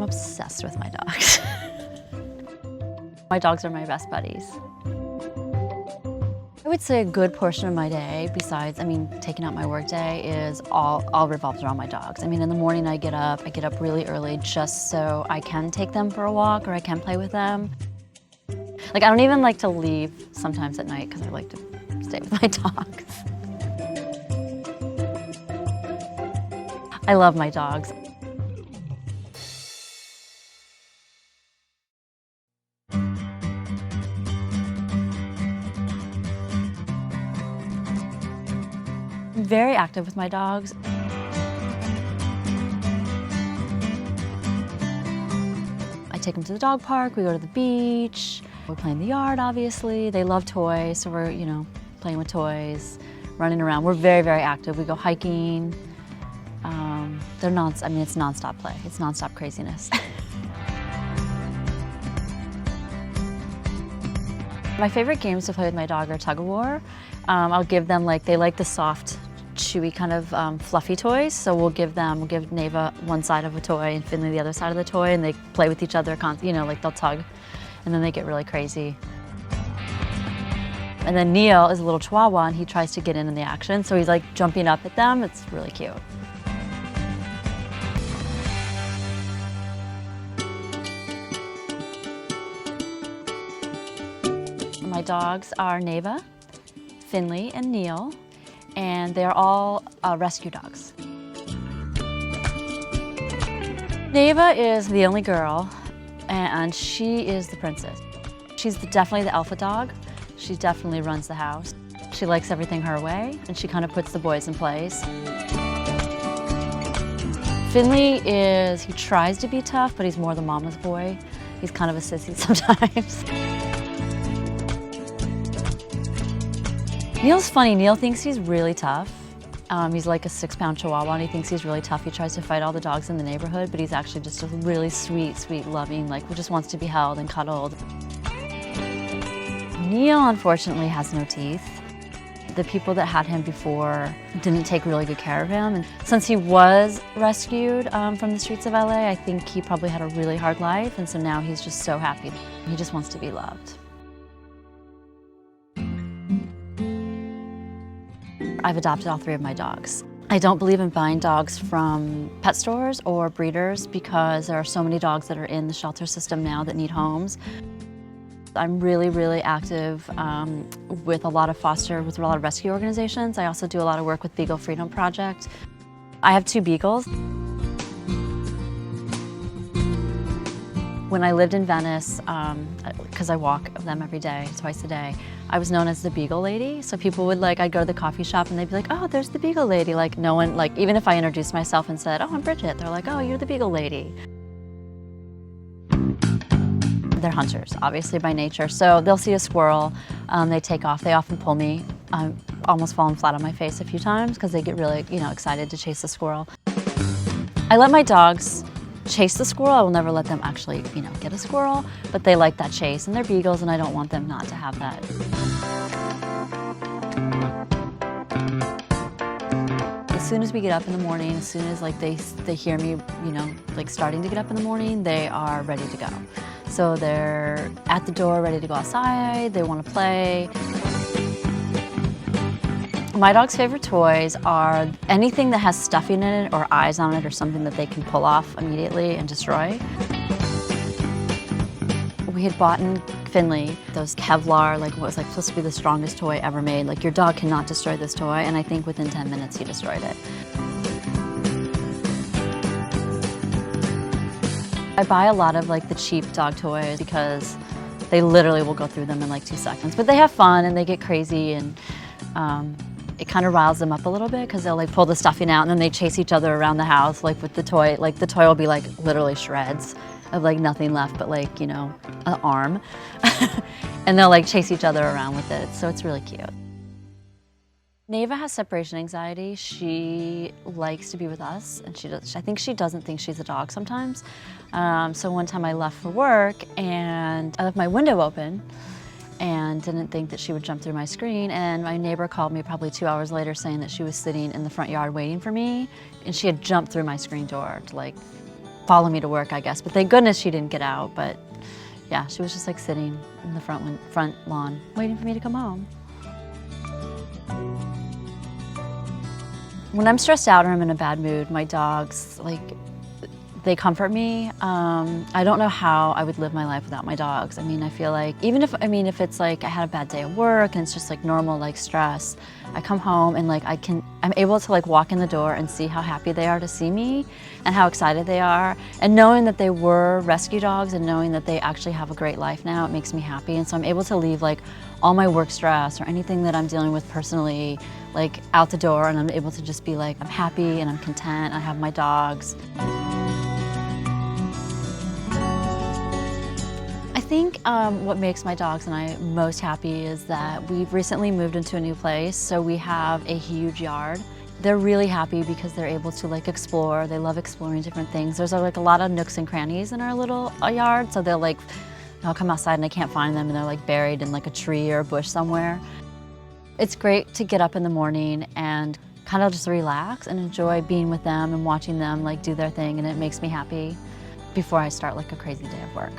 obsessed with my dogs. My dogs are my best buddies. I would say a good portion of my day, besides, taking out my work day, is all revolves around my dogs. In the morning I get up really early just so I can take them for a walk or I can play with them. I don't even like to leave sometimes at night because I like to stay with my dogs. I love my dogs. I'm very active with my dogs. I take them to the dog park, we go to the beach, we play in the yard, obviously. They love toys, so we're, playing with toys, running around. We're very, very active. We go hiking. It's nonstop play. It's nonstop craziness. My favorite games to play with my dog are tug of war. I'll give them, they like the soft, chewy kind of fluffy toys. So we'll give Nevaeh one side of a toy and Finnley the other side of the toy, and they play with each other, they'll tug, and then they get really crazy. And then Neal is a little Chihuahua, and he tries to get in the action, so he's jumping up at them. It's really cute. My dogs are Nevaeh, Finnley, and Neal, and they're all rescue dogs. Nevaeh is the only girl, and she is the princess. She's definitely the alpha dog. She definitely runs the house. She likes everything her way, and she kind of puts the boys in place. Finnley he tries to be tough, but he's more the mama's boy. He's kind of a sissy sometimes. Neal's funny. Neal thinks he's really tough. He's like a 6-pound Chihuahua, and he thinks he's really tough. He tries to fight all the dogs in the neighborhood, but he's actually just a really sweet, loving, who just wants to be held and cuddled. Neal, unfortunately, has no teeth. The people that had him before didn't take really good care of him. And since he was rescued from the streets of LA, I think he probably had a really hard life, and so now he's just so happy. He just wants to be loved. I've adopted all 3 of my dogs. I don't believe in buying dogs from pet stores or breeders because there are so many dogs that are in the shelter system now that need homes. I'm really, really active with a lot of rescue organizations. I also do a lot of work with Beagle Freedom Project. I have 2 beagles. When I lived in Venice, because I walk them every day, twice a day, I was known as the Beagle Lady. So people would I'd go to the coffee shop and they'd be like, oh, there's the Beagle Lady. No one, even if I introduced myself and said, oh, I'm Bridget, they're like, oh, you're the Beagle Lady. They're hunters, obviously, by nature. So they'll see a squirrel, they take off. They often pull me. I'm almost fallen flat on my face a few times because they get really, excited to chase the squirrel. I let my dogs chase the squirrel. I will never let them actually, get a squirrel, but they like that chase, and they're beagles, and I don't want them not to have that. As soon as we get up in the morning, as soon as they hear me, starting to get up in the morning, they are ready to go. So they're at the door, ready to go outside. They want to play. My dog's favorite toys are anything that has stuffing in it or eyes on it or something that they can pull off immediately and destroy. We had bought in Finnley those Kevlar, what was supposed to be the strongest toy ever made. Your dog cannot destroy this toy, and I think within 10 minutes he destroyed it. I buy a lot of the cheap dog toys because they literally will go through them in 2 seconds. But they have fun and they get crazy, and it kind of riles them up a little bit because they'll pull the stuffing out and then they chase each other around the house with the toy. The toy will be literally shreds of nothing left but an arm. And they'll chase each other around with it. So it's really cute. Nevaeh has separation anxiety. She likes to be with us, and I think she doesn't think she's a dog sometimes. So one time I left for work and I left my window open and didn't think that she would jump through my screen, and my neighbor called me probably 2 hours later saying that she was sitting in the front yard waiting for me, and she had jumped through my screen door to follow me to work, I guess. But thank goodness she didn't get out. But yeah, she was just like sitting in the front lawn, waiting for me to come home. When I'm stressed out or I'm in a bad mood, my dogs, like, they comfort me. I don't know how I would live my life without my dogs. I mean, I feel like, even if it's like I had a bad day at work and it's just like normal like stress, I come home and like I'm able to like walk in the door and see how happy they are to see me and how excited they are. And knowing that they were rescue dogs and knowing that they actually have a great life now, it makes me happy. And so I'm able to leave like all my work stress or anything that I'm dealing with personally like out the door, and I'm able to just be like, I'm happy and I'm content. I have my dogs. I think what makes my dogs and I most happy is that we've recently moved into a new place, so we have a huge yard. They're really happy because they're able to like explore. They love exploring different things. There's like a lot of nooks and crannies in our little yard, so I'll come outside and I can't find them and they're like buried in like a tree or a bush somewhere. It's great to get up in the morning and kind of just relax and enjoy being with them and watching them like do their thing, and it makes me happy before I start like a crazy day of work.